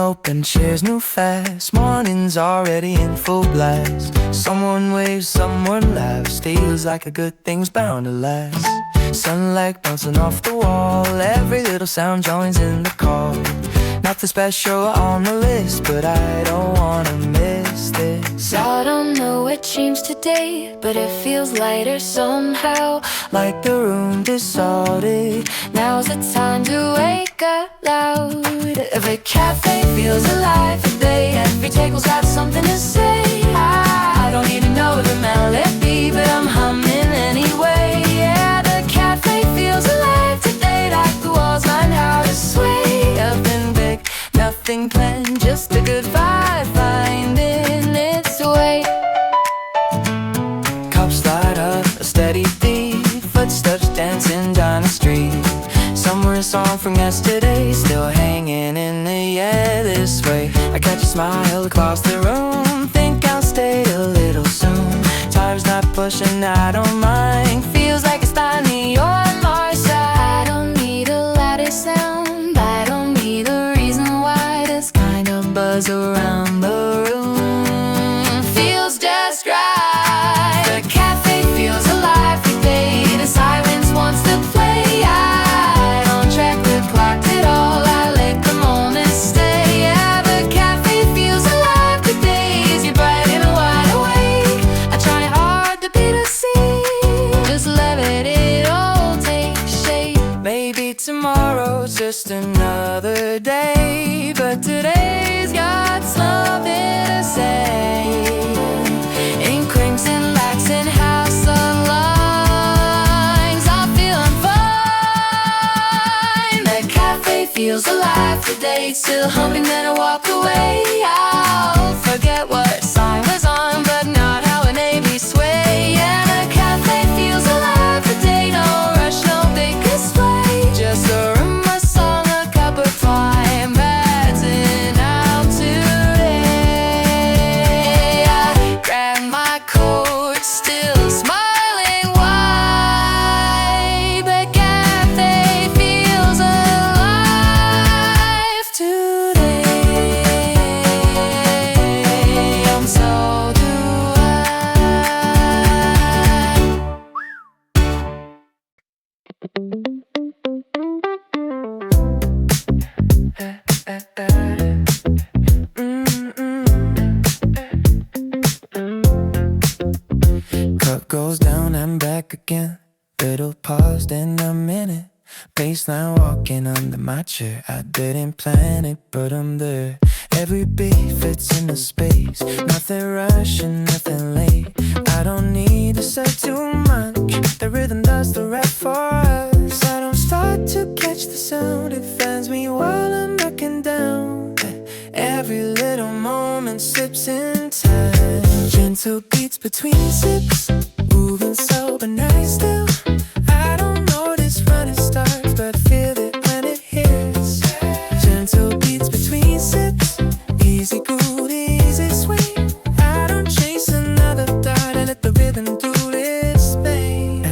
open, cheers move fast. Morning's already in full blast. Someone waves, someone laughs. Feels like a good thing's bound to last. Sunlight bouncing off the wall. Every little sound joins in the call. Nothing special on the list, but I don't wanna miss this. I don't know what changed today, but it feels lighter somehow. Like the room disordered. Now's the time to wake up loud. Every cafe feels alive today. Every table's got something to say. I don't even know the melody, but I'm humming anyway. Yeah, the cafe feels alive today. Like the walls learn how to sway. Up and big, nothing planned, just a good vibe finding its way. Cups light up, a steady beat. Footsteps dancing down the street. Somewhere a song from yesterday, still hanging in the air this way. I catch a smile across the room. Think I'll stay a little soon. Time's not pushing, I don't mind. Feels like it's finally on my side. I don't need a louder sound. I don't need a reason why. This kind of buzz around the room feels just right. The cafe feels alive today. The silence wants to play. I don't check the clock at all. I let the moment stay. Yeah, the cafe feels alive today. Is you bright and wide awake? I try hard to be the same. Just let it all take shape. Maybe tomorrow's just another day, but today's got something to say. In crimson lights and house of lines, I'm feeling fine. The cafe feels alive today. Still humming, then I walk away. I'll forget what song was on, but not how it made me sway. Yeah, the cafe feels alive today. No rush, no big display. Just a room, a song, a cup of pie. I'm passing out today. I grab my coat, still smiling wide. The cafe feels alive today. And so do Cup goes down and back again. Little paused in a minute. Baseline walking under my chair. I didn't plan it, but I'm there. Every beat fits in the space. Nothing rushing, nothing late. I don't need to say too much. The rhythm does the rap for us. I don't start to catch the sound. It finds me while I'm looking down. Every little moment slips in time. Gentle beats between sips, moving slow but nice still. I don't notice when it starts, but feel it when it hits. Gentle beats between sips, easy good, easy sweet. I don't chase another thought, I let the rhythm do its thing.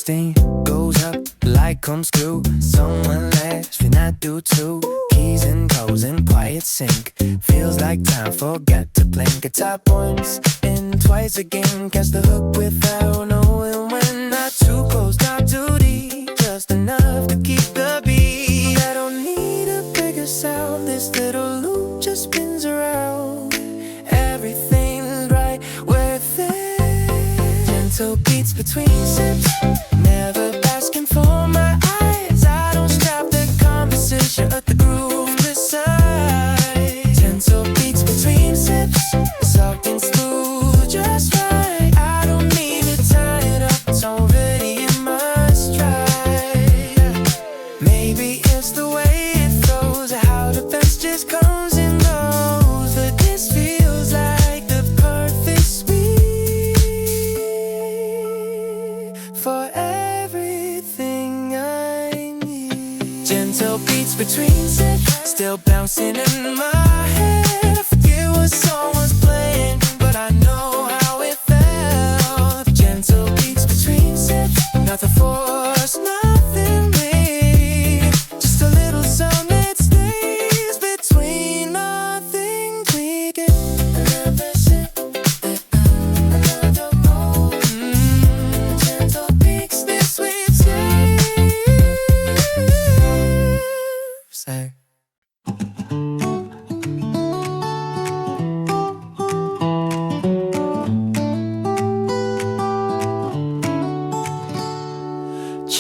Sting goes up, light comes through. Someone laughs, then I do too. Keys and codes in quiet sync. Feels like time forgot to blink. Guitar points and twice again. Catch the hook without knowing when. Not too close, not too deep. Just enough to keep the beat. I don't need a bigger sound. This little loop just spins around. Everything's right with it. Gentle beats between sips. Never asking for my eyes. I don't stop the conversation. Let the groove decide. Gentle beats between sips. Soft and smooth, just right. I don't need to tie it up. It's already in my stride. Maybe it's the way it flows, how the best just comes and goes. But this feels like the perfect sweet forever.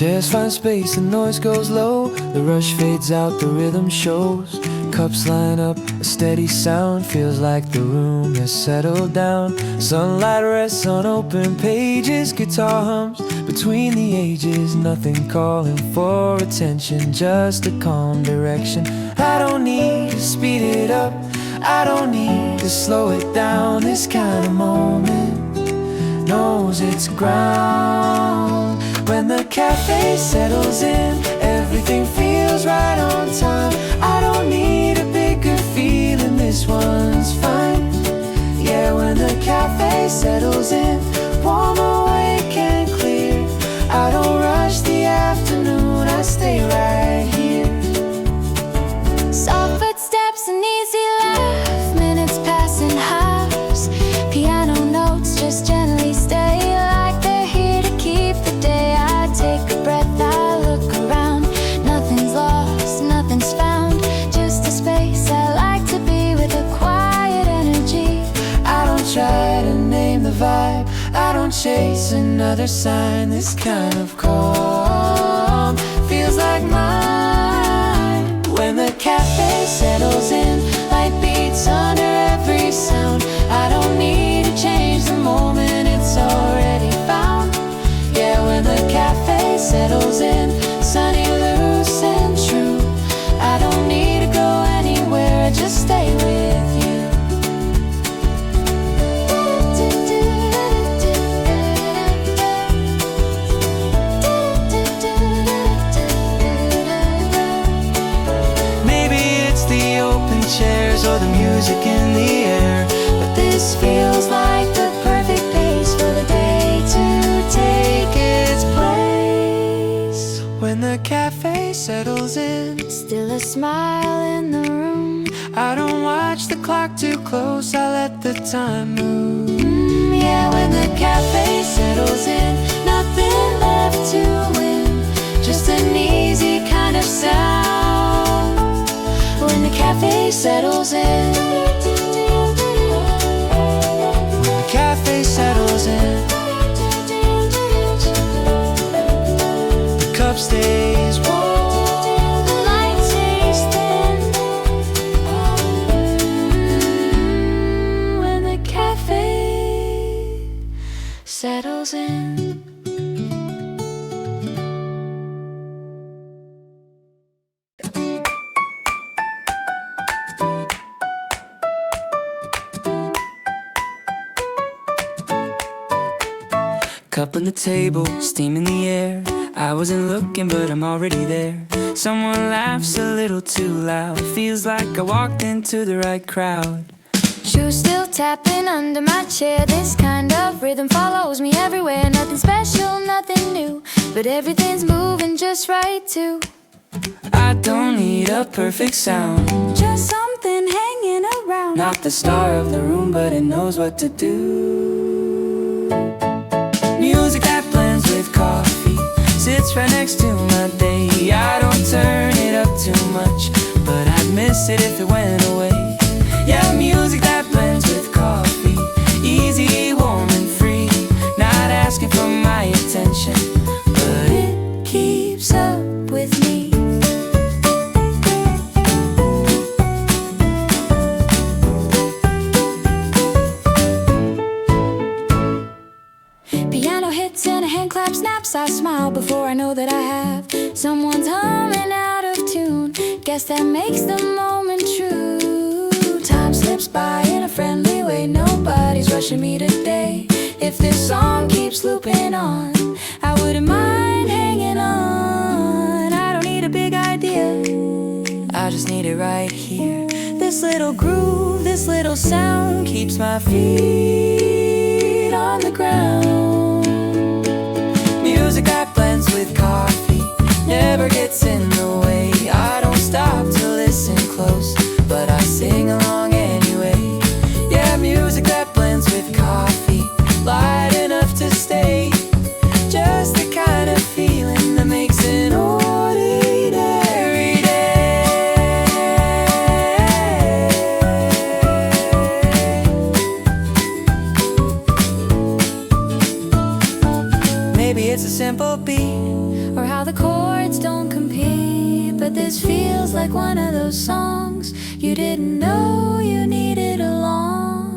Chairs find space, the noise goes low. The rush fades out, the rhythm shows. Cups line up, a steady sound. Feels like the room has settled down. Sunlight rests on open pages. Guitar hums between the ages. Nothing calling for attention, just a calm direction. I don't need to speed it up, I don't need to slow it down. This kind of moment knows its ground. When the cafe settles in, everything feels right on time. I don't need a bigger feeling, this one's fine. Yeah, when the cafe settles in, warm, awake and clear. I don't rush the afternoon, I stay right here. Soft footsteps, an easy laugh, minutes pass in halves. Piano notes just gently stay like they're here to keep the day. I take a breath, I look around. Nothing's lost, nothing's found, just a space I like to be with a quiet energy. I don't try to name the vibe, I don't chase another sign. This kind of calm feels like mine. When the cafe settles in, light beats under every sound. I don't need to change the moment, it's already found. Yeah, when the cafe settles in, sunny, loose and true. I don't need to go anywhere, I just stay with you. Maybe it's the open chairs or the music in the air, but this feels like the perfect pace for the day to take its place. When the cafe settles in, Still a smile in the room. I don't watch the clock too close, I let the time move. Yeah, when the cafe settles in, nothing left to win, just an easy kind of sound. When the cafe settles in, When the cafe settles in, the cup stays warm. the light stays thin. When the cafe settles in. Cup on the table, steam in the air. I wasn't looking, but I'm already there. Someone laughs a little too loud. Feels like I walked into the right crowd. Shoes still tapping under my chair. This kind of rhythm follows me everywhere. Nothing special, nothing new, but everything's moving just right too. I don't need a perfect sound, Just something hanging around. not the star of the room, but it knows what to do. Music that blends with coffee sits right next to my day. I don't turn it up too much, but I'd miss it if it went away. Yeah, music that blends with coffee, easy, warm and free. Not asking for my attention, but it keeps up with me. Piano hits and a hand clap snaps. I smile before I know that I have. Someone's humming out of tune. Guess that makes the moment true. Time slips by in a friendly way. Nobody's rushing me today. If this song keeps looping on, I wouldn't mind hanging on. I don't need a big idea, I just need it right here. This little groove, this little sound keeps my feet on the ground. Music that blends with coffee never gets in the way. I don't stop to listen close, but I sing along anyway. Yeah, music that blends with coffee, light enough to stay. Just the kind of feeling that makes an ordinary day. Maybe it's a simple beat, or how how the chords don't compete, but this feels like one of those songs you didn't know you needed along.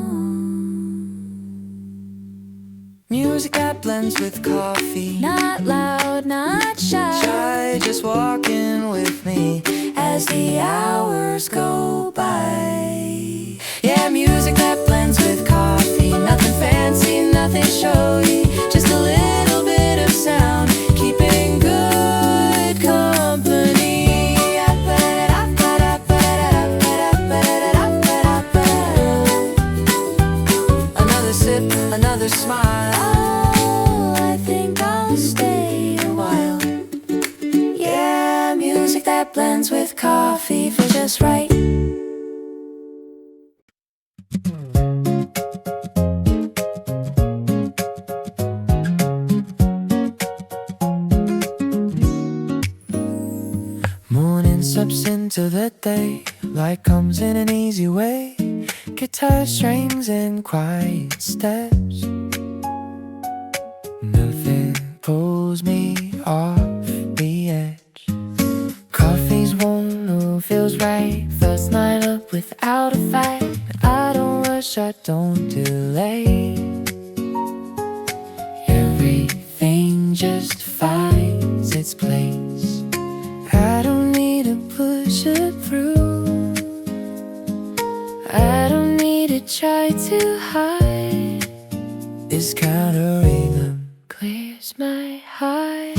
Music that blends with coffee. Not loud, not shy. Shy, just walking with me As the hours go by. Yeah, music that blends with coffee. Nothing fancy, nothing showy, just a little bit of sound, keeping good company. Another sip, another smile. Oh, I think I'll stay a while. Yeah, music that blends with coffee feels just right. Morning slips into the day, light comes in an easy way. Guitar strings and quiet steps. Nothing pulls me off the edge. Coffee's warm, no feels right. First line up without a fight. I don't rush, I don't delay. Everything just finds its place. I don't need to push it through. I don't need to try to hide. This kind of rhythm clears my heart.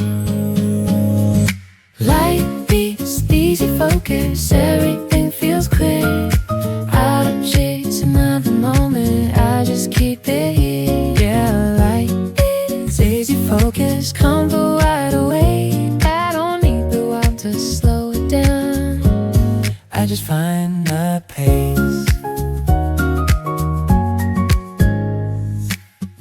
Light beats, easy focus, everything feels clear. I don't chase another moment, I just keep it here. Yeah, light beats, easy focus, come go right away. I don't need the world to slow it down, I just find my pace.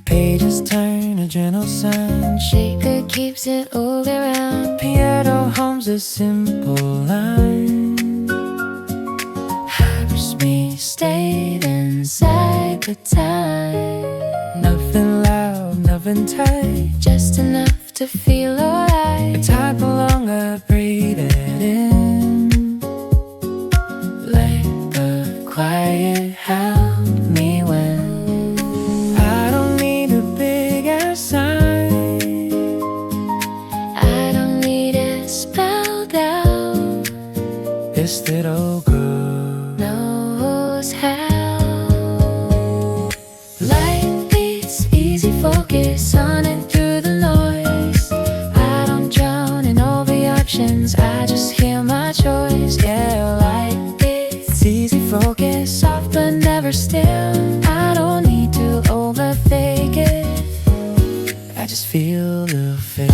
Pages turn, a gentle sound, shaker keeps it all around. Piano hums a simple line. Helps me stay inside the time. Nothing loud, nothing tight, just enough to feel alright. I type along, I breathe it in. Let the quiet help me win. I don't need a big ass sign, I don't need it spelled out. This little girl knows how. Light beats, easy focus, on and through the noise. I don't drown in all the options, I just hear my choice. Yeah, light beats, easy focus, soft but never still. I don't need to overthink it, I just feel the feel.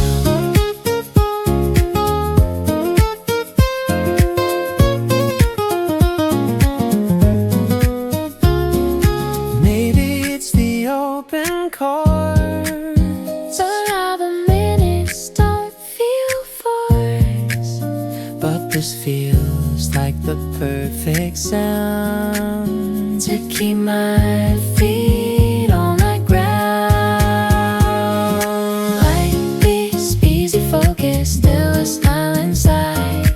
Maybe it's the open chords, So now the minutes don't feel forced, but this feels like the perfect sound to keep my feet on the ground. Light beats, easy focus, still a smile inside.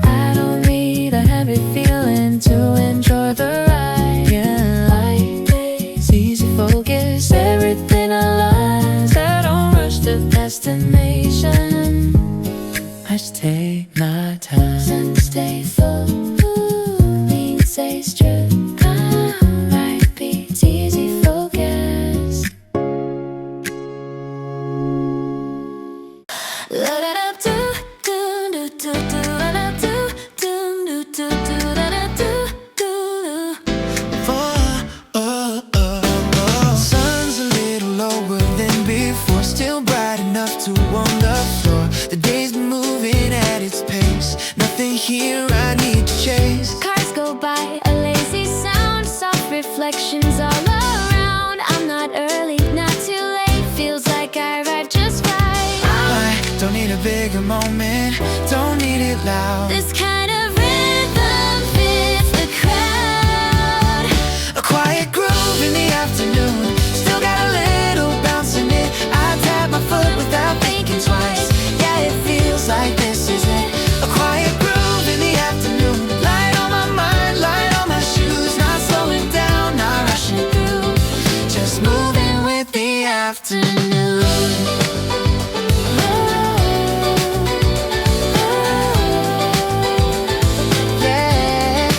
I don't need a heavy feeling to enjoy the ride. Yeah, Light beats, easy focus, everything I love. I don't rush to destination, I just take my time. sun stay full, lean stays true. Light beats, easy focus. Sun's a little lower than before, still bright enough to warm the floor. The day's been moving at its pace, nothing here I need to chase. Cars go by, a lazy sound, soft reflections all around. I'm not early, not too late, feels like I arrived just right. I don't need a bigger moment, don't need it loud. This kind of rhythm fits the crowd. A quiet groove in the afternoon, still got a little bounce in it. I tap my foot without thinking twice. Yeah, it feels like afternoon. Yeah.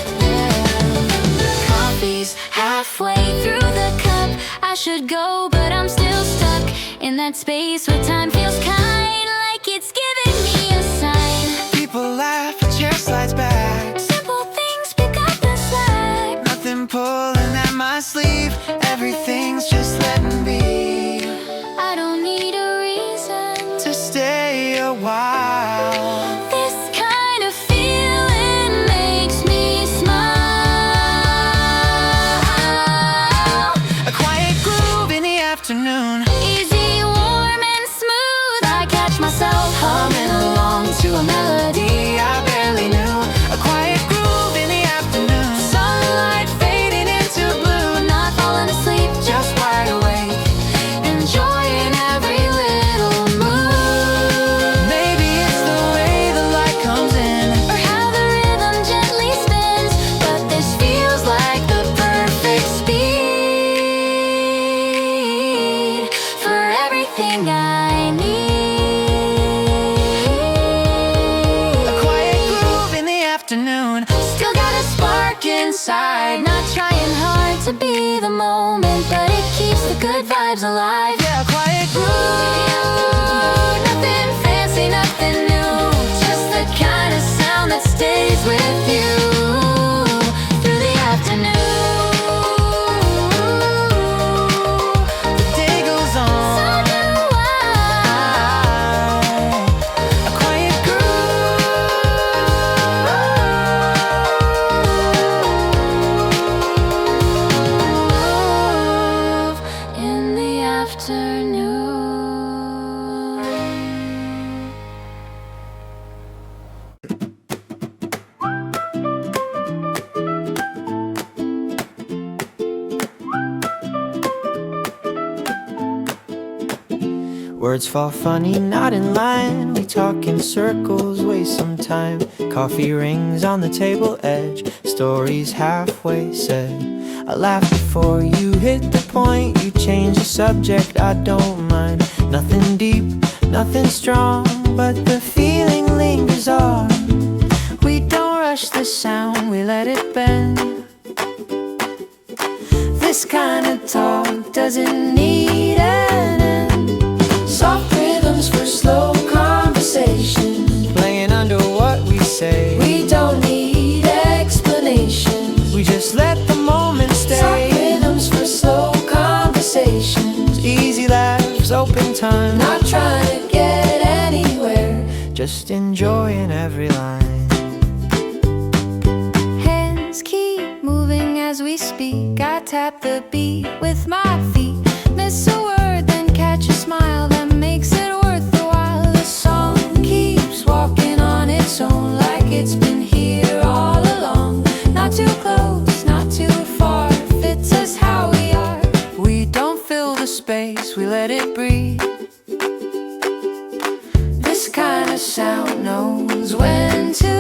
Coffee's halfway through the cup. I should go, but I'm still stuck in that space where time feels kind, like it's giving me a sign. People laugh, a chair slides back. Simple things pick up the slack. Nothing pulling at my sleeve. Everything's just letting be. I don't need a reason To stay a while. This kind of feeling makes me smile. A quiet groove in the afternoon. Easy, warm, and smooth. I catch myself humming along to a melody I barely knew. A quiet groove in the afternoon. Sunlight fading into blue. Not falling asleep, just wide awake, enjoying every little move. Maybe it's the way the light comes in. Or how the rhythm gently spins. But this feels like the perfect speed for everything I need. A quiet groove in the afternoon. Still got a spark inside. Not trying hard to be the moment, but it keeps the good vibes alive. Yeah, a quiet groove. Nothing fancy, nothing new. Just the kind of sound that stays with you through the afternoon. The day goes So on. do I. A quiet Groove in the afternoon. Words fall funny, not in line. We talk in circles, waste some time. Coffee rings on the table edge. Stories halfway said. I laugh before you hit the point. You change the subject, I don't mind. Nothing deep, nothing strong, but the feeling lingers on. We don't rush the sound, we let it bend. This kind of talk doesn't need an end. Soft rhythms for slow conversation. Playing under what we say. We don't need explanations. We just let the moment stay. Soft rhythms for slow conversations. Easy laughs, open time. Not trying to get anywhere. Just enjoying every line. Hands keep moving as we speak. I tap the beat with my feet. Miss a word, then catch a smile that makes it worth the while. The song keeps walking on its own, like it's been here all along. Not too close, not too far, fits us how we are. We don't fill the space, we let it breathe. This kind of sound knows when to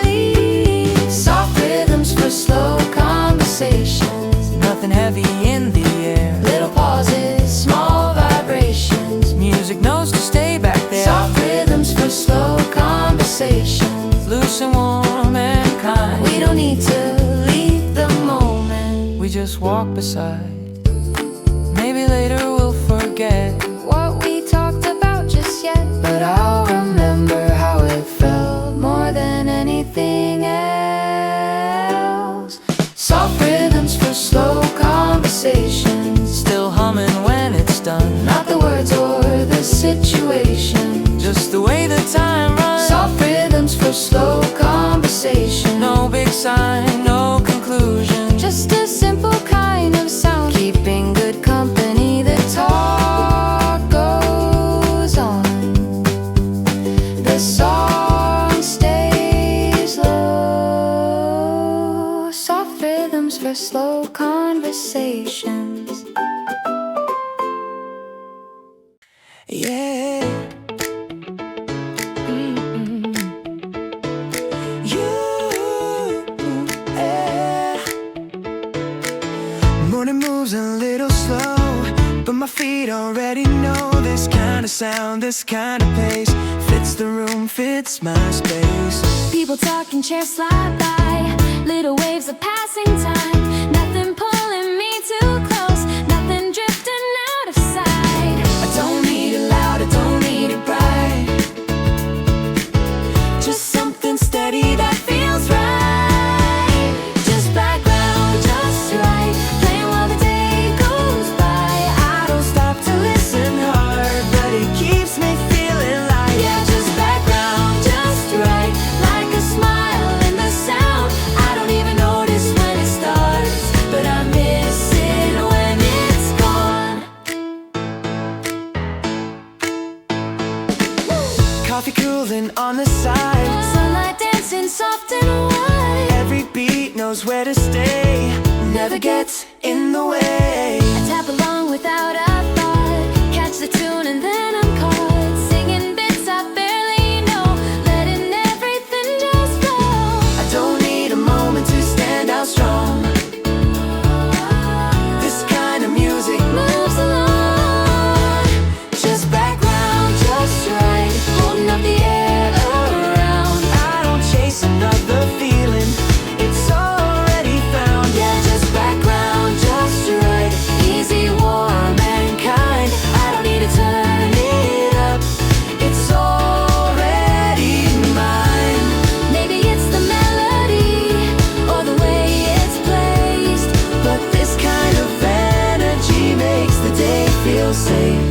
leave. Soft rhythms for slow conversations. Nothing heavy in the air. Little pauses, small vibrations. Music knows to stay back there. Soft rhythms for slow conversations. Loose and warm and kind. We don't need to leave the moment. We just walk beside. Maybe later we'll forget What we talked about just yet. but I'll remember how it felt More than anything else. Soft rhythms for slow conversations. Still humming when it's done. Not the words or the situation. Just the way the time runs. Soft rhythms for slow conversation. No big sign, no conclusion. Just a simple kind of sound. my feet already know this kind of sound, this kind of pace. Fits the room, fits my space. People talking, chairs slide by. Little waves of passing time. Nothing pulling me too close. Nothing drifting out of sight. I don't need it loud, I don't need it bright. Just something steady that feels right. Just background, just right. Playing while the day goes by. I don't stop to listen hard, but it keeps me feeling like, Yeah, just background, just right. Like a smile in the sound. I don't even notice when it starts, but I miss it when it's gone. coffee cooling on the side. Sunlight dancing soft and wide. Every beat knows where to stay, never gets in the way. I tap along without a thought. Catch the tune and then I'm caught. Singing bits I barely know. Letting everything just flow. I don't need a moment to stand out strong. This kind of music Moves along. just background, Just right. Holding up the air around. I don't chase another feeling, it's already found. Yeah, just background, just right. Easy, warm, and kind. I don't need to turn it up, it's already mine. Maybe it's the melody or the way it's placed, But this kind of energy makes the day feel safe.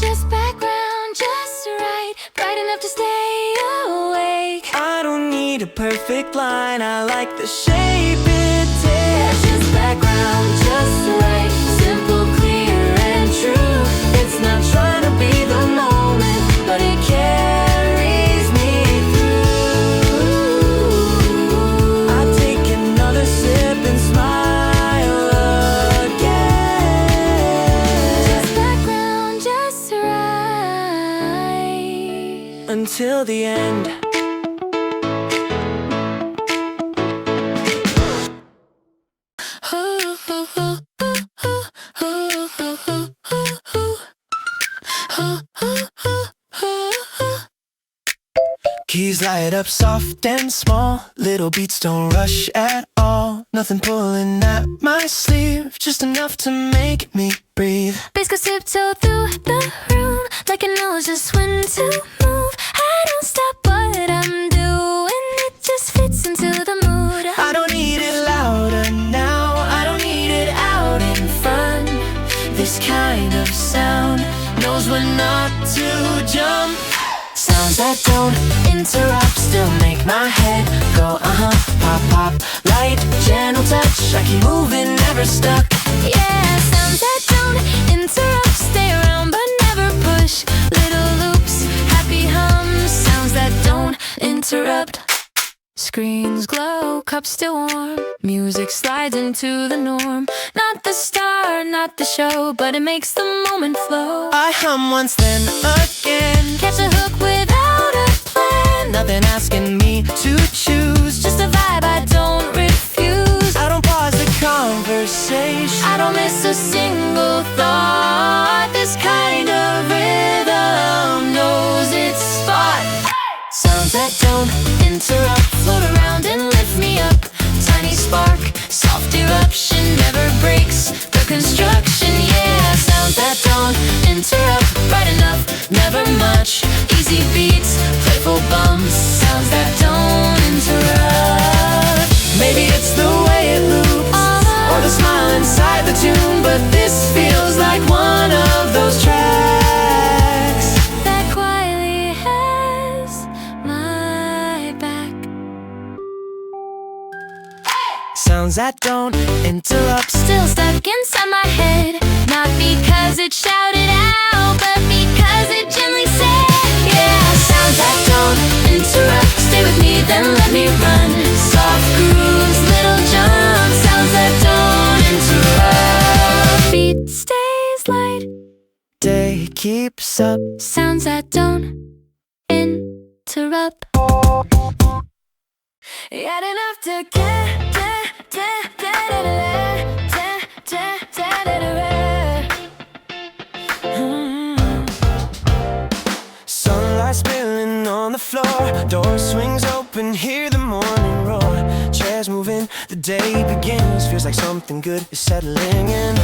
just background, just right. Bright enough to stay awake. I don't need a perfect line, I like the shape it takes. Just background, just right. Simple, clear, and true. It's not trying to be the moment, but it carries me through. I take another sip and smile again. Just background, just right. Until the end. Keys light up soft and small. Little beats don't rush at all. Nothing pulling at my sleeve, just enough to make me breathe. Bass goes tiptoe through the room, like it knows just when to move. I don't stop what I'm doing, it just fits into the mood. I don't need it louder now, I don't need it out in front. This kind of sound knows when not to jump. Sounds that don't interrupt, still make my head go pop, pop. Light, gentle touch, I keep moving, never stuck. Yeah, sounds that don't interrupt, stay around but never push. Little loops, happy hums, sounds that don't interrupt. Screens glow, cups still warm. Music slides into the norm. Not the star, not the show, but it makes the moment flow. I hum once then again, Catch a hook without a plan. nothing asking me to choose. Just a vibe I don't refuse. I don't pause the conversation, I don't miss a single thought. This kind of rhythm knows its spot. sounds that don't Interrupt, float around and lift me up. Tiny spark, soft eruption, never breaks the construction. Yeah, sounds that don't interrupt, bright enough, never much. Easy beats, playful bumps, sounds that don't interrupt. Maybe it's the way it loops, or the smile inside the tune, but this feels like one of those tracks that quietly has my back. sounds that don't interrupt. Still stuck inside my head, not because it shouted out, but because it gently said, yeah, sounds that don't interrupt. Stay with me, then let me run. Soft grooves, little jumps, sounds that don't interrupt. Beat stays light, Day keeps up. sounds that don't interrupt. Yet enough to get Door swings open, hear the morning roar. Chairs moving, the day begins. Feels like something good is settling in.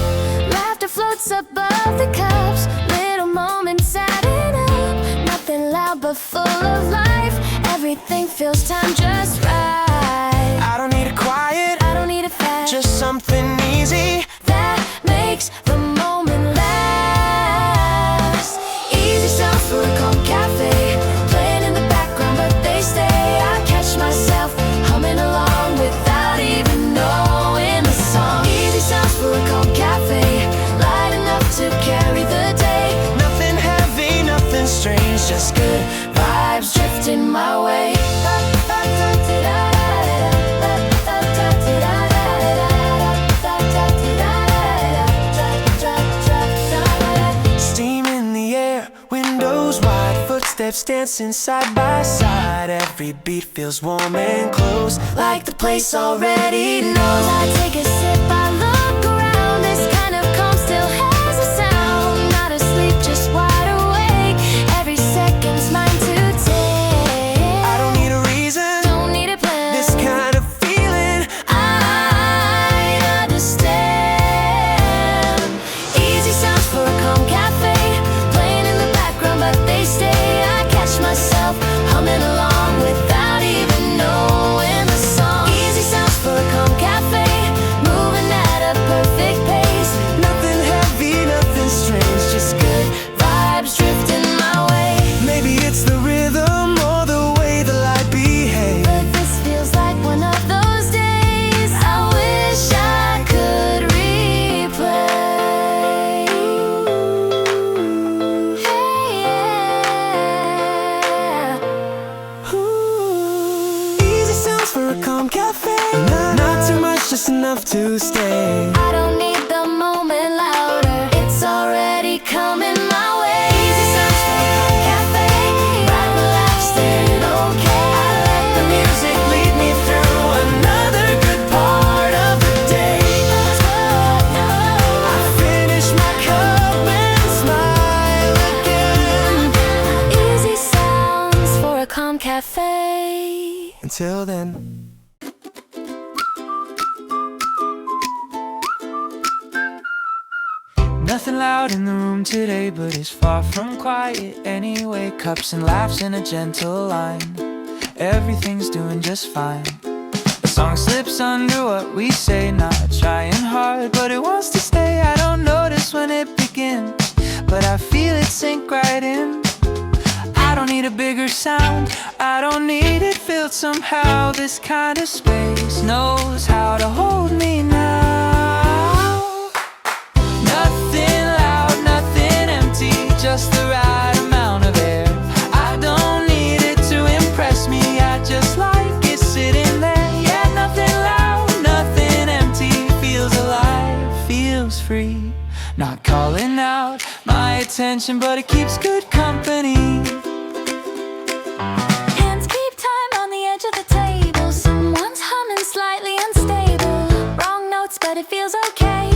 Laughter floats above the cups. Little moments adding up. Nothing loud but full of life. Everything feels time just right. I don't need a quiet, I don't need it fast. just something easy that makes the moment last. Easy sounds for a calm cafe, playing in the background but they stay. I catch myself humming along without even knowing the song. Easy sounds for a calm cafe, light enough to carry the day. Nothing heavy, nothing strange, just good Vibes drifting my way. steam in the air, windows wide, footsteps dancing side by side. Every beat feels warm and close, Like the place already knows. I take a sip, I look around. This kind of calm still has a sound. Not asleep, just wide awake. Every second's mine to take. I don't need a reason, Don't need a plan. this kind of feeling. I understand. Easy sounds for a calm cafe, playing in the background but they stay. I catch myself humming along without even knowing the song. Easy sounds for a calm cafe, moving at a perfect pace. Nothing heavy, nothing strange, just good. Vibes drifting my way. Maybe it's the rhythm or the way the light behaves. But this feels like one of those days I wish I could replay. Hey, yeah. Easy sounds for a calm cafe. Not too much, just enough to stay. I don't need the moment louder, it's already coming my way. Easy sounds for a calm cafe, right, relaxed and okay. I let the music lead me through another good part of the day. I finish my cup and smile again. Easy sounds for a calm cafe. Until then. Nothing loud in the room today, but it's far from quiet anyway. Cups and laughs in a gentle line. Everything's doing just fine. The song slips under what we say, not trying hard, but it wants to stay. I don't notice when it begins, but I feel it sink right in. I don't need a bigger sound, I don't need it filled somehow. This kind of space knows how to hold me now. Nothing loud, nothing empty, just the right amount of air. I don't need it to impress me, I just like it sitting there. Yeah, nothing loud, nothing empty, feels alive, feels free. Not calling out my attention, but it keeps good company. Hands keep time on the edge of the table. Someone's humming slightly unstable. Wrong notes, but it feels okay.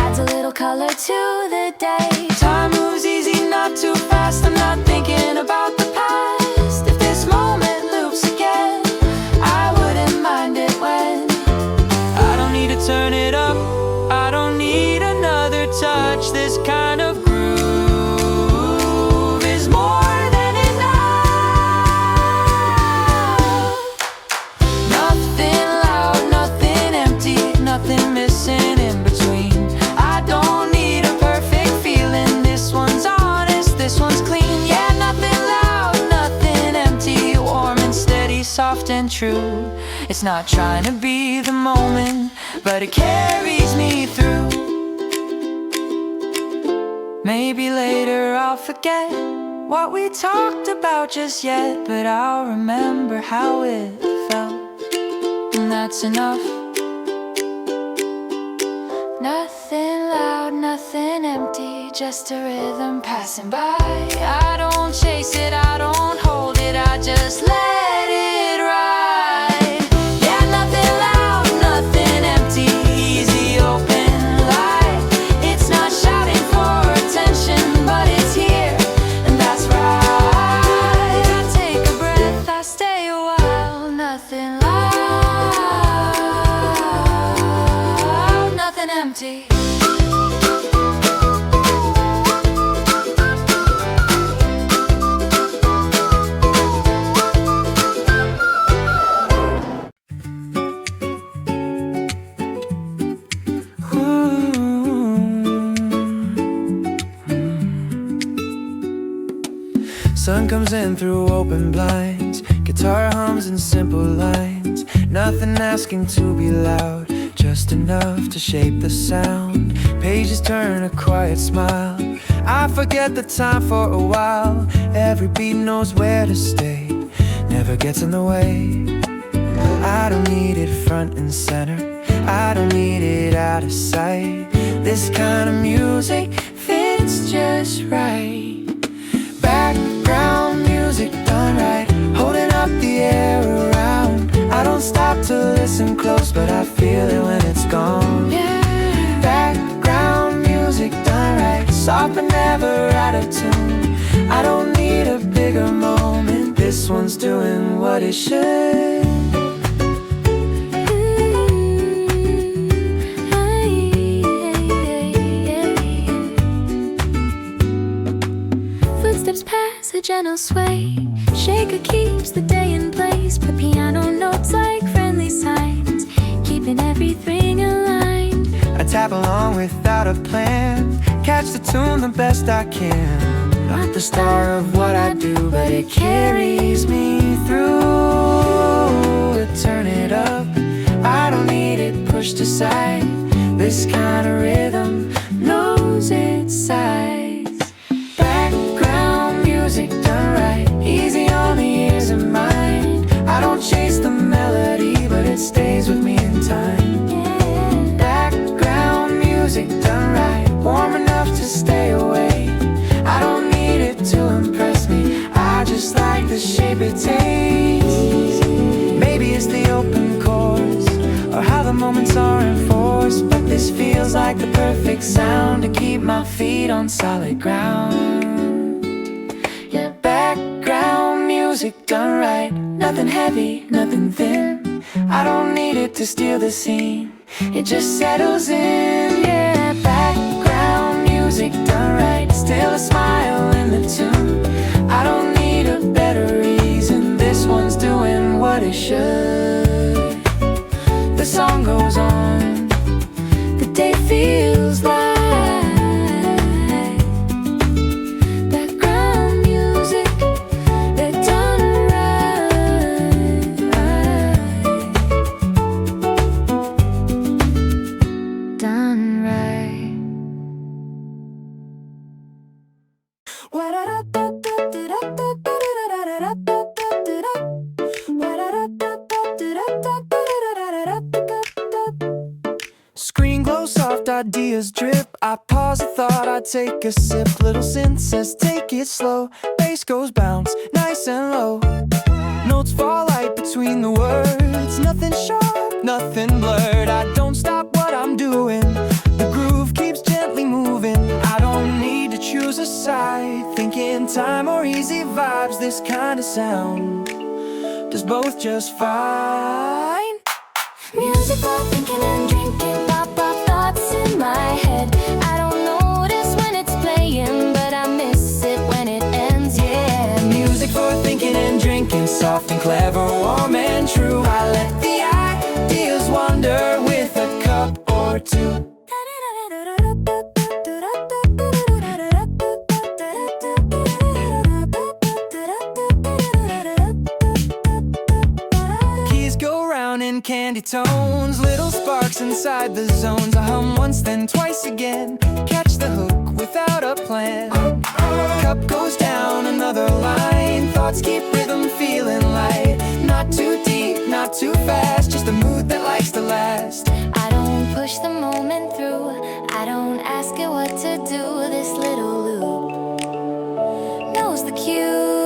Adds a little color to the day. Time moves easy, not too fast. I'm not thinking about the past. If this moment loops again, I wouldn't mind it when I don't need to turn it up, I don't need another touch. This kind of groove is more than enough. Nothing loud, nothing empty, nothing missing in between. I don't need a perfect feeling. This one's honest, this one's clean. Yeah, nothing loud, nothing empty, warm and steady, soft and true. It's not trying to be the moment, but it carries me through. Maybe later I'll forget what we talked about just yet, but I'll remember how it felt, and that's enough. Nothing loud, nothing empty, just a rhythm passing by. I don't chase it, I don't hold it, I just let it ride. Yeah, nothing loud, nothing empty, easy, open, light. It's not shouting for attention, but it's here, and that's right. I take a breath, I stay Sun comes in through open blinds. Guitar hums in simple lines. Nothing asking to be loud, just enough to shape the sound. Pages turn a quiet smile. I forget the time for a while. Every beat knows where to stay, never gets in the way. I don't need it front and center, I don't need it out of sight. This kind of music fits just right. Background music done right, holding up the air around. I don't stop to listen close, but I feel it when it's gone. Background music done right, soft but never out of tune. I don't need a bigger moment, this one's doing what it should. Footsteps pass, a gentle sway. Shaker keeps the day in place. But piano notes like friendly signs, keeping everything aligned. I tap along without a plan, catch the tune the best I can. Not the star of what I do, but it carries me through. Turn it up, I don't need it pushed aside. This kind of rhythm knows its size. Background music done right, easy on the ears and mind. I don't chase the melody, but it stays with me in time. Background music done right, warm enough to stay away. I don't need it to impress me, I just like the shape it takes. Maybe it's the open chords, or how the moments are enforced, but this feels like the perfect sound to keep my feet on solid ground. Yeah, background music done right, nothing heavy, nothing thin. I don't need it to steal the scene, it just settles in. Yeah, background music done right, still a smile in the tune. I don't need a better reason, this one's doing what it should. The song goes on, the day feels like background music that done right, done right. Screen glow, soft ideas drip. I pause, I thought I'd take a sip. Little synth says take it slow. Bass goes bounce, nice and low. Notes fall light between the words. Nothing sharp, nothing blurred. I don't stop what I'm doing, the groove keeps gently moving. I don't need to choose a side, thinking time or easy vibes. This kind of sound does both just fine. Music for thinking and drinking, pop thoughts in my head. I don't notice when it's playing, but I miss it when it ends, yeah. Music for thinking and drinking, soft and clever, warm and true. I let the ideas wander with a cup or two. Candy tones, little sparks inside the zones. I hum once, then twice again, catch the hook without a plan. Cup goes down, another line. Thoughts keep rhythm feeling light. Not too deep, not too fast, just a mood that likes to last. I don't push the moment through, I don't ask it what to do. This little loop knows the cue.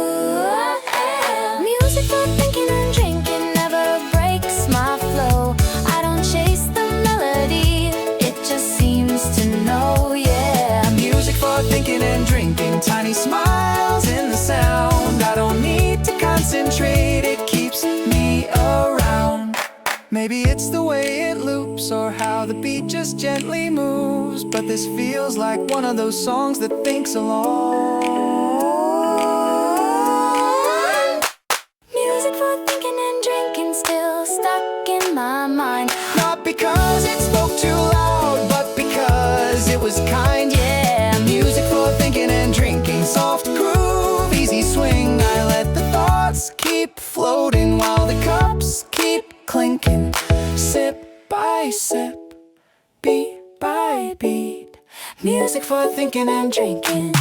Music for thinking and drinking never breaks my flow. I don't chase the melody, it just seems to know, yeah. Music for thinking and drinking, tiny smiles in the sound. I don't need to concentrate, it keeps me around. Maybe it's the way it loops, or how the beat just gently moves, but this feels like one of those songs that thinks along. Music for thinking and drinking, still stuck in my mind. Not because it spoke too loud, but because it was kind. Yeah, Music for thinking and drinking, soft groove, easy swing. Music for thinking and drinking.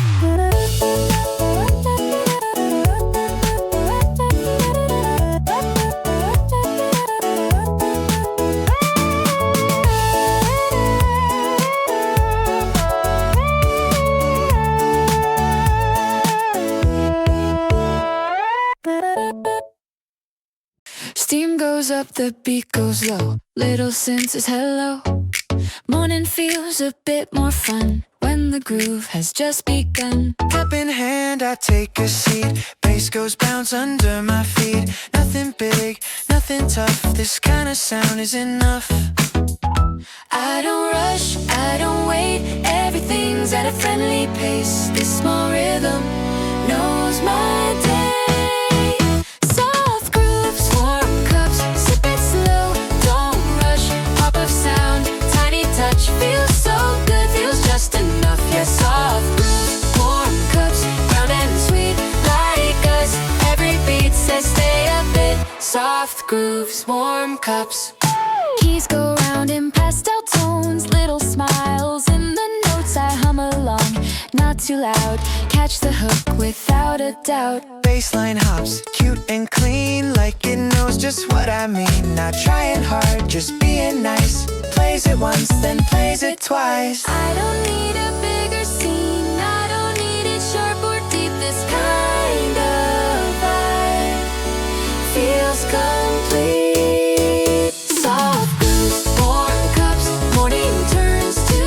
Steam goes up, the beat goes low. Little senses hello. Morning feels a bit more fun when the groove has just begun. Cup in hand, I take a seat. Bass goes bounce under my feet. Nothing big, nothing tough. This kind of sound is enough. I don't rush, I don't wait. Everything's at a friendly pace. This small rhythm knows my day. Soft grooves, warm cups, sip it slow. Don't rush, pop of sound, tiny touch. Feels so good, feels just enough. Yeah, soft grooves, warm cups, round and sweet like us. Every beat says stay a bit. Soft grooves, warm cups. Keys go round in pastel tones, little smiles in the notes. I hum along, not too loud. Catch the hook without a doubt. Baseline hops, cute and clean, like it knows just what I mean. Not trying hard, just being nice. Plays it once, then plays it twice. I don't need a bigger scene, I don't need it sharp or deep. This kind of vibe feels complete. Soft grooves, warm cups, morning turns to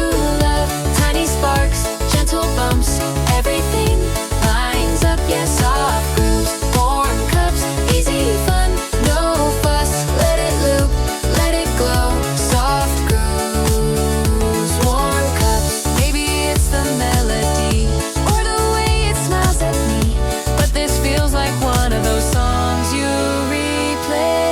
love. Tiny sparks, gentle bumps, everything lines up. Yeah, soft grooves, warm cups, easy fun, no fuss. Let it loop, let it glow. Soft grooves, warm cups. Maybe it's the melody or the way it smiles at me, but this feels like one of those songs you replay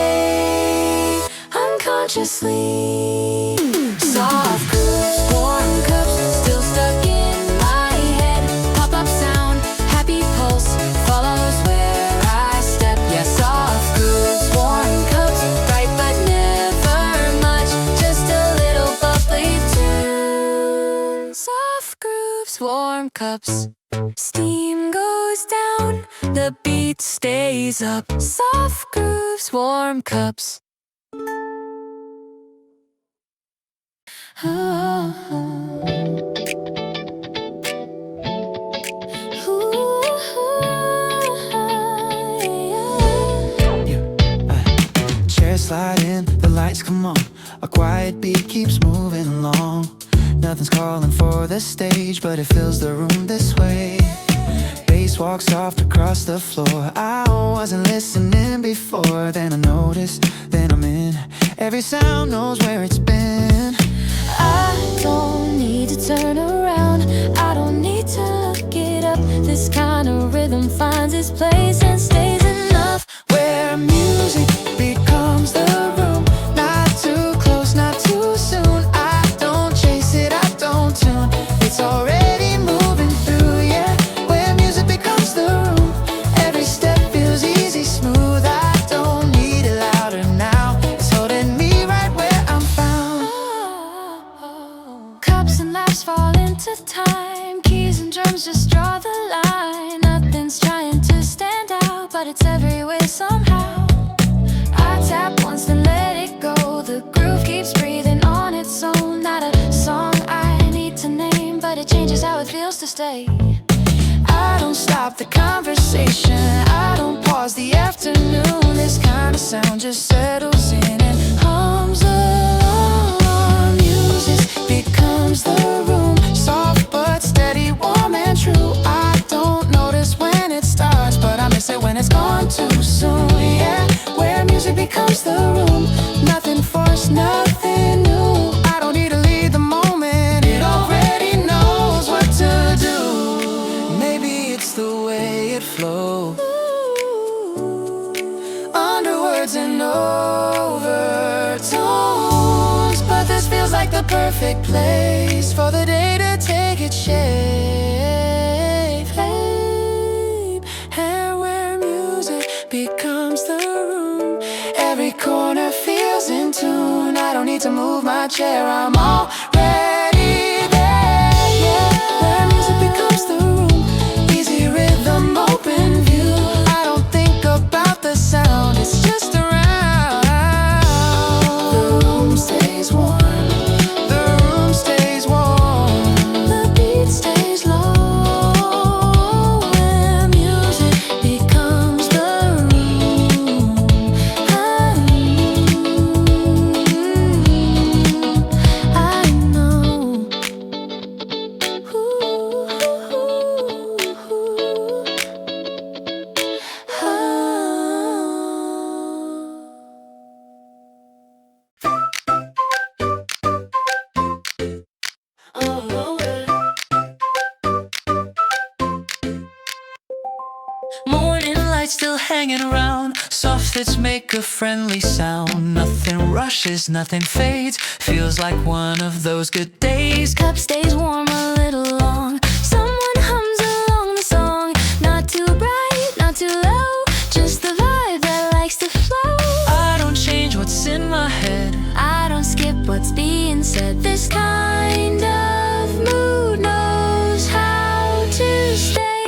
unconsciously. Soft grooves, warm cups, still stuck in my head. Pop-up sound, happy pulse, follows where I step. Yeah, soft grooves, warm cups, bright but never much, just a little bubbly tune. Soft grooves, warm cups. Steam goes down, the beat stays up. Soft grooves, warm cups. Chairs slide in, the lights come on. A quiet beat keeps moving along. Nothing's calling for the stage, but it fills the room this way. Bass walks soft across the floor. I wasn't listening before, then I noticed, then I'm in. Every sound knows where it's been. I don't need to turn around, I don't need to look it up. This kind of rhythm finds its place and stays enough. Where music becomes the room. Not too close, not too soon. I don't chase it, I don't tune. It's already moving through, yeah. Where music becomes the room. Every step feels easy, smooth. I don't need it louder now. It's holding me right where I'm found. Cups and laps fall into time. Keys and drums just draw the line. Nothing's trying to stand out, but it's everywhere somehow. I tap once then let it go. The groove keeps breathing on its own. Not a song I need to name, but it changes how it feels to stay. I don't stop the conversation, I don't pause the afternoon. This kind of sound just settles in and hums along. Music becomes the room. Soft but steady, warm and true. I don't notice when it starts, but I miss it when it's gone too soon. Yeah, where music becomes the room. Nothing forced, nothing new. I don't need to lead the moment, it already knows what to do. Maybe it's the way it flows, under words and overtones. But this feels like the perfect place for the day to take its shape. And where music becomes the room, every corner feels in tune. I don't need to move my chair, I'm already there, yeah. lights still hanging around. Soft hits make a friendly sound. Nothing rushes, nothing fades. Feels like one of those good days. Cup stays warm a little long. Someone hums along the song. Not too bright, not too low. Just the vibe that likes to flow. I don't change what's in my head. I don't skip what's being said. This kind of mood knows how to stay.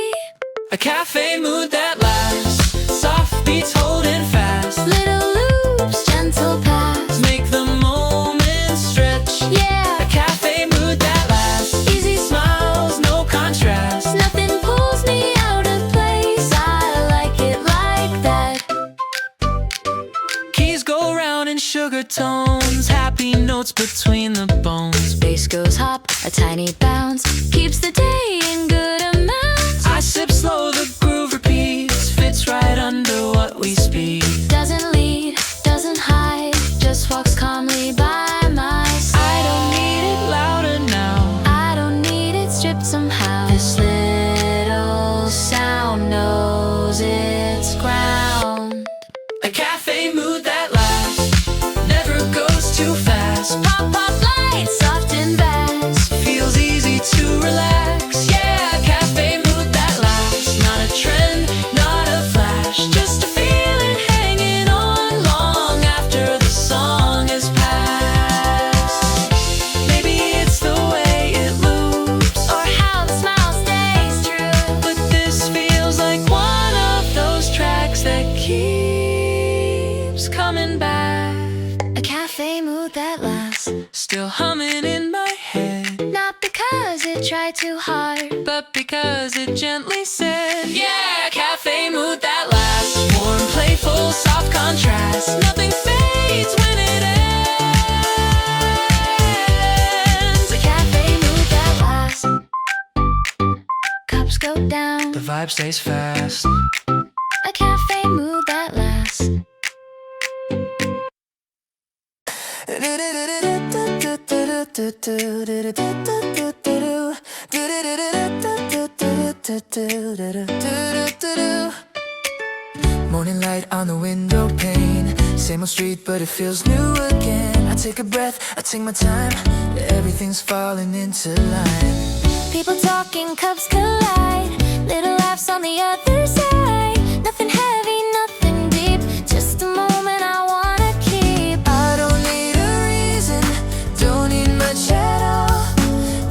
A cafe mood that lasts. Soft beats holding fast. Little loops, gentle pass. Make the moment stretch. Yeah, A cafe mood that lasts. easy Smiles, no contrast. nothing pulls me out of place. I like it like that. Keys go round in sugar tones. Happy notes between the bones. Bass goes hop, a tiny bounce. Keeps the day in good amounts. I sip slow, the groove repeats. Fits right under what we speak. Doesn't lead, doesn't hide. Just walks calmly by my side. I don't need it louder now. I don't need it stripped somehow. This little sound knows its ground. A cafe mood that lasts. Never goes too fast. Pop, pop, light, soft and vast. Feels easy to relax. Yeah, a cafe mood that lasts. Not a trend, not a flash. Just a feeling hanging on long after the song has passed. Maybe it's the way it loops, Or how the smile stays true. but this feels like one of those tracks that keeps coming back. A cafe mood that lasts. Still humming in my head, Not because it tried too hard. but because it gently said, yeah, cafe mood that lasts. Warm, playful, soft contrast. Nothing fades when it ends. A cafe mood that lasts. Cups go down. The vibe stays fast. A cafe mood that lasts. Morning light on the window pane. Same old street, but it feels new again. I take a breath, I take my time. Everything's falling into line. People talking, cups collide. Little laughs on the other side. Nothing heavy, nothing deep. Just a moment I wanna keep. I don't need a reason, don't need much at all.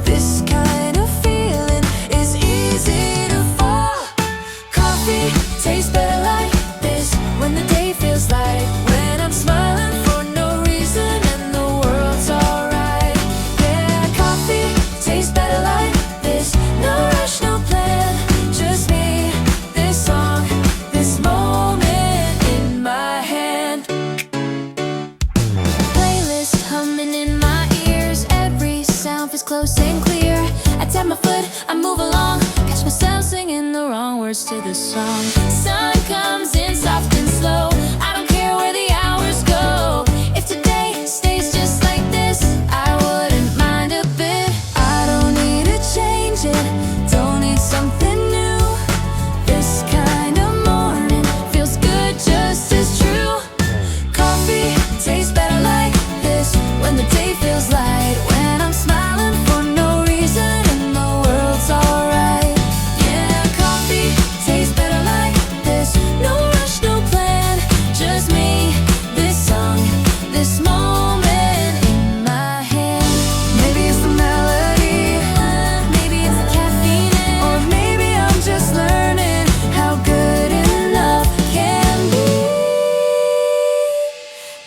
This kind of feeling is easy to fall. Coffee tastes better like this when the day feels light. When I'm smiling for no reason and the world's alright. Yeah, coffee tastes better like this. No rush, no plan, just me, this song, this moment in my hand. Playlist humming in my ears. Every sound feels close and clear. I tap my foot, I move along. Catch myself singing the wrong words to the song. Sun comes in soft and slow. I don't care where the hours go. If today stays just like this, I wouldn't mind a bit. I don't need to change it, don't need something new. This kind of morning feels good just as true. Coffee tastes better like this when the day feels light. When I'm smiling for no reason and the world's alright. Yeah, coffee tastes better like this. No rush, no plan, just me, this song, this moment in my hand. Maybe it's the melody, Maybe it's the caffeine in. or maybe I'm just learning how good enough can be.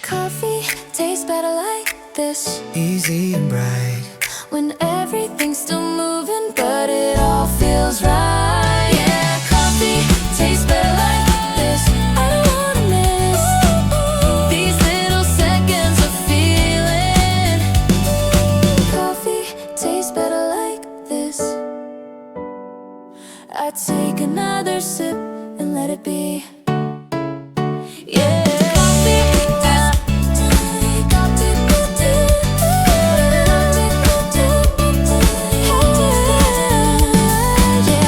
Coffee tastes better like this. Easy and bright. When everything's still moving, but it all feels right. Yeah, coffee tastes better like this. I don't wanna miss these little seconds of feeling. Coffee tastes better like this. I take another sip and let it be. Yeah.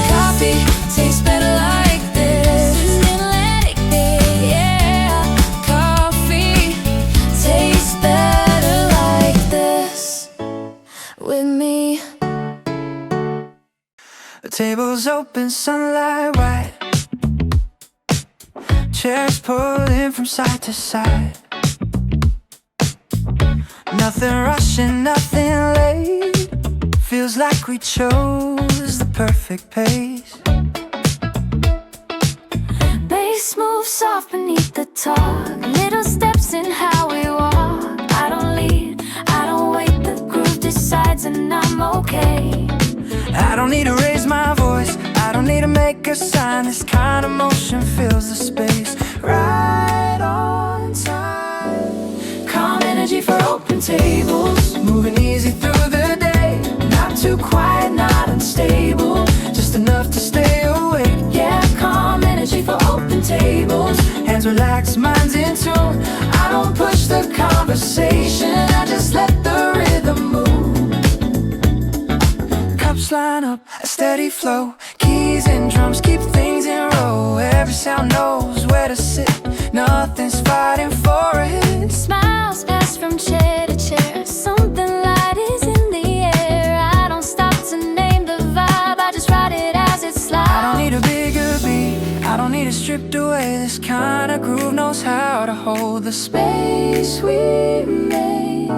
Coffee tastes better like this. Tables open, sunlight white. Chairs pulling from side to side. Nothing rushing, nothing late. Feels like we chose the perfect pace. Bass moves soft beneath the talk. Little steps in how we walk. I don't lead, I don't wait. The groove decides and I'm okay. I don't need to raise my voice, I don't need to make a sign. This kind of motion fills the space. Right on time. Calm energy for open tables. Moving easy through the day. Not too quiet, not unstable. Just enough to stay awake. Yeah, calm energy for open tables. Hands relaxed, minds in tune. I don't push the conversation, I just let the rhythm move. Cups line up, a steady flow. Keys and drums keep things in row. Every sound knows where to sit. Nothing's fighting for it. Smiles pass from chair to chair. Something light is in the air. I don't stop to name the vibe, I just ride it as it slides. I don't need a bigger beat, I don't need it stripped away. This kind of groove knows how to hold the space we made.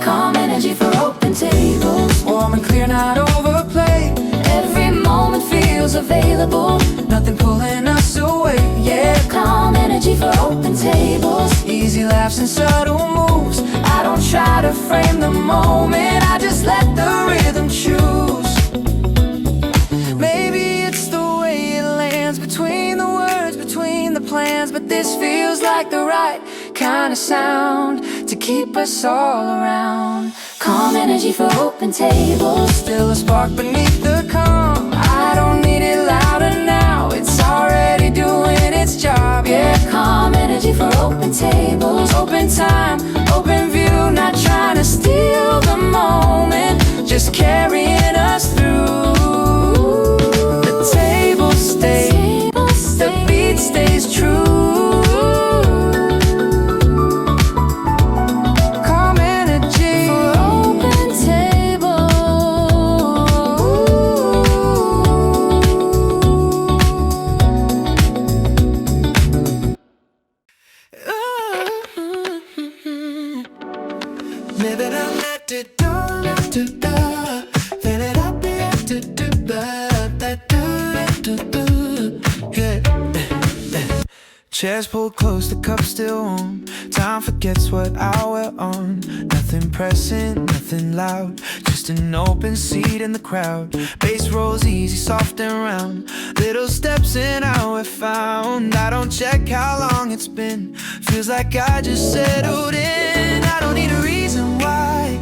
Calm energy for open tables. Warm and clear, not overplayed. Every moment feels available. Nothing pulling us away, yeah. Calm energy for open tables. Easy laughs and subtle moves. I don't try to frame the moment, I just let the rhythm choose. Maybe it's the way it lands between the words, between the plans. But this feels like the right kind of sound to keep us all around. Calm energy for open tables. Still a spark beneath the calm. I don't need it louder now, it's already doing its job, yeah. Calm energy for open tables. Open time, open view. Not trying to steal the moment, just carrying us through. The table stays, the beat stays true. Chairs pulled close, the cup still warm. Time forgets what hour we're on. Nothing pressing, nothing loud, just an open seat in the crowd. Bass rolls easy, soft and round. Little steps in how we're found. I don't check how long it's been. Feels like I just settled in. I don't need a reason why,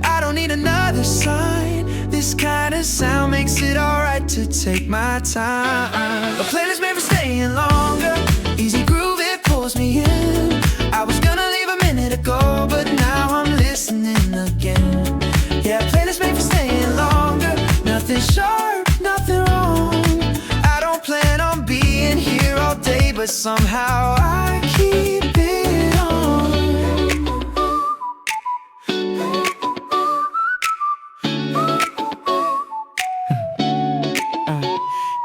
I don't need another sign. This kind of sound makes it alright to take my time. A playlist made for staying longer. Easy groove, it pulls me in. I was gonna leave a minute ago, but now I'm listening again. Yeah, playlist made for staying longer. Nothing sharp, nothing wrong. I don't plan on being here all day, but somehow I keep it on.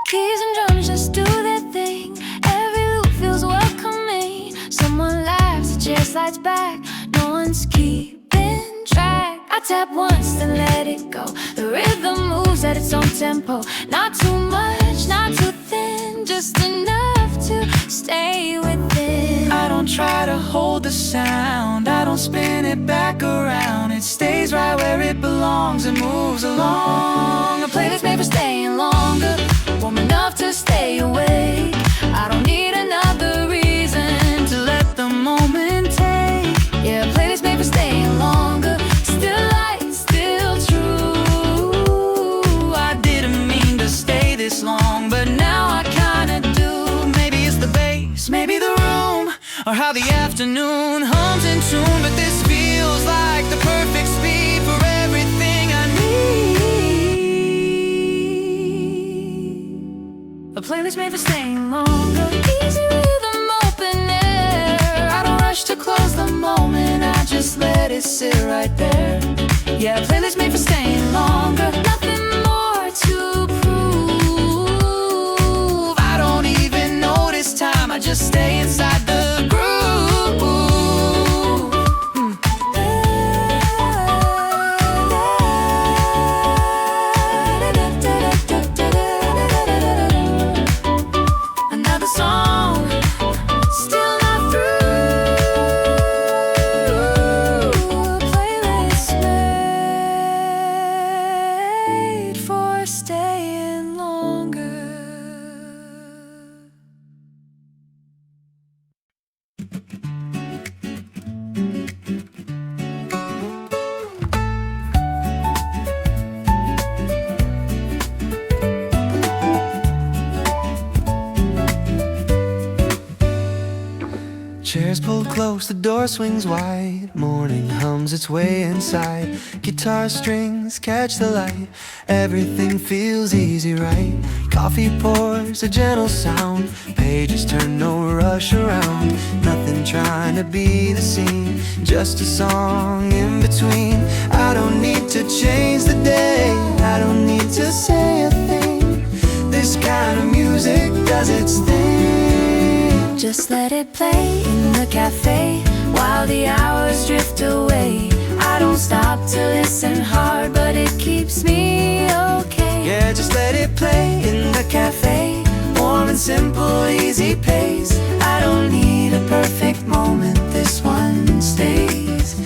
Keys and drums just do their thing. Every loop feels welcoming. Someone laughs, the chair slides back. No one's keeping track. I tap once, then let it go. The rhythm moves at its own tempo. Not too much, not too thin, just enough to stay within. I don't try to hold the sound, I don't spin it back around. It stays right where it belongs and moves along. A playlist made for staying longer, warm enough to stay awake. I don't need another reason to let the moment take. Yeah, a playlist made for staying longer. Still light, still true. I didn't mean to stay this long, but now I kinda do. Maybe it's the bass, maybe the room, or how the afternoon hums in tune. But this feels like the perfect speed for everything I need. A playlist made for staying longer. Easy rhythm, open air. I don't rush to close the moment, I just let it sit right there. Yeah, a playlist made for staying longer. Nothing more to prove. Chairs pulled close, the door swings wide. Morning hums its way inside. Guitar strings catch the light. Everything feels easy, right? Coffee pours, a gentle sound. Pages turn, no rush around. Nothing trying to be the scene, just a song in between. I don't need to change the day, I don't need to say a thing. This kind of music does its thing. Just let it play in the cafe while the hours drift away. I don't stop to listen hard, but it keeps me okay. Yeah, just let it play in the cafe. Warm and simple, easy pace. I don't need a perfect moment, this one stays.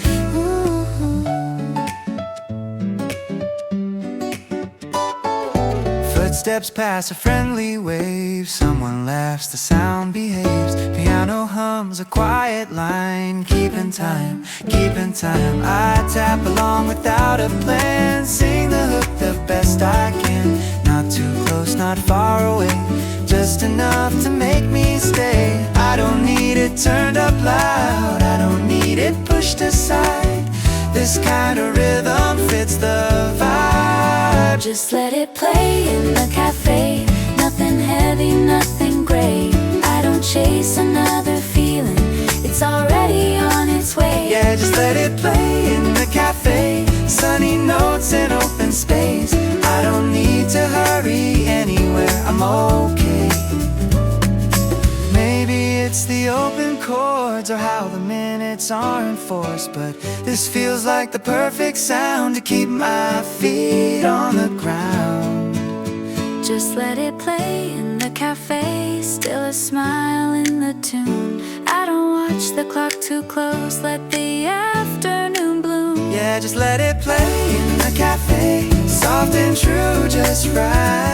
Footsteps pass, a friendly wave. Someone laughs, the sound behaves. Piano hums a quiet line. Keeping time, keeping time. I tap along without a plan. Sing the hook the best I can. Not too close, not far away. Just enough to make me stay. I don't need it turned up loud, I don't need it pushed aside. This kind of rhythm fits the vibe. Just let it play in the cafe. Nothing heavy, nothing gray. I don't chase another feeling, it's already on its way. Yeah, just let it play in the cafe. Sunny notes and open space. I don't need to hurry anywhere, I'm okay. Maybe it's the open chords or how the minutes aren't forced, but this feels like the perfect sound to keep my feet on the ground. Just let it play in the cafe, still a smile in the tune. I don't watch the clock too close, let the afternoon bloom. Yeah, just let it play in the cafe, soft and true, just right.